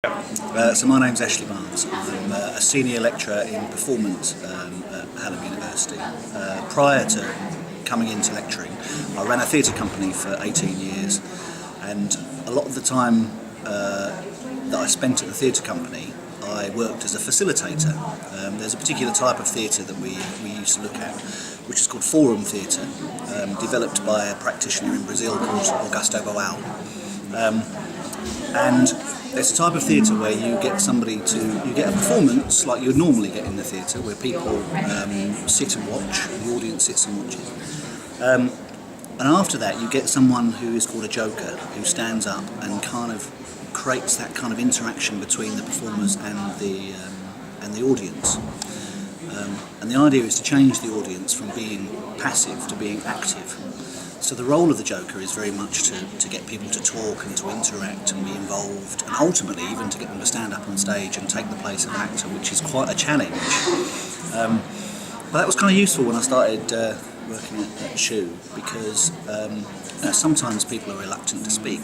So my name's Ashley Barnes. I'm a senior lecturer in performance at Hallam University. Prior to coming into lecturing, I ran a theatre company for 18 years, and a lot of the time that I spent at the theatre company, I worked as a facilitator. There's a particular type of theatre that we used to look at, which is called forum theatre, developed by a practitioner in Brazil called Augusto Boal. And it's a type of theatre where you get you get a performance like you would normally get in the theatre, where people sit and watch, the audience sits and watches. And after that you get someone who is called a joker, who stands up and kind of creates that kind of interaction between the performers and the audience. And the idea is to change the audience from being passive to being active. So the role of the joker is very much to get people to talk and to interact and be involved, and ultimately even to get them to stand up on stage and take the place of an actor, which is quite a challenge. But that was kind of useful when I started working at SHU, because sometimes people are reluctant to speak,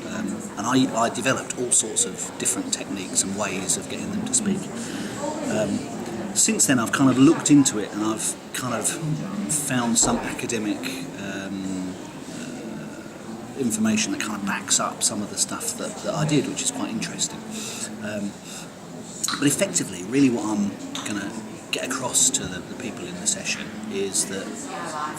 and I developed all sorts of different techniques and ways of getting them to speak. Since then I've kind of looked into it, and I've kind of found some academic information that kind of backs up some of the stuff that I did, which is quite interesting. But effectively, really what I'm going to get across to the people in the session is that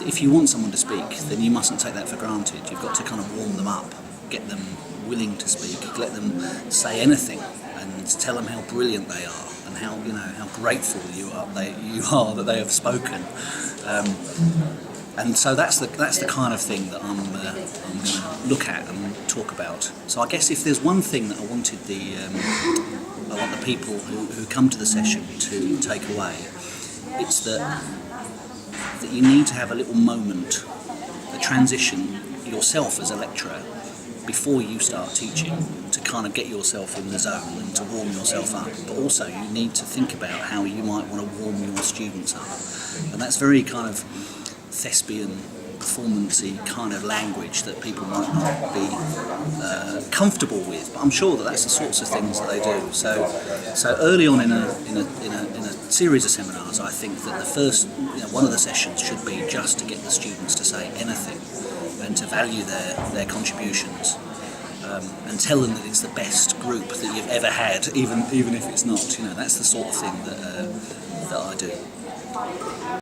if you want someone to speak, then you mustn't take that for granted. You've got to kind of warm them up, get them willing to speak, let them say anything, and tell them how brilliant they are and how grateful you are that they have spoken. And so that's the kind of thing that I'm going to look at and talk about. So I guess if there's one thing that I want the people who come to the session to take away, it's that you need to have a little moment, a transition yourself as a lecturer before you start teaching, to kind of get yourself in the zone and to warm yourself up. But also you need to think about how you might want to warm your students up, and that's very kind of thespian, performancey kind of language that people might not be comfortable with, but I'm sure that's the sorts of things that they do. So early on in a series of seminars, I think that the first one of the sessions should be just to get the students to say anything and to value their contributions, and tell them that it's the best group that you've ever had, even if it's not. That's the sort of thing that I do.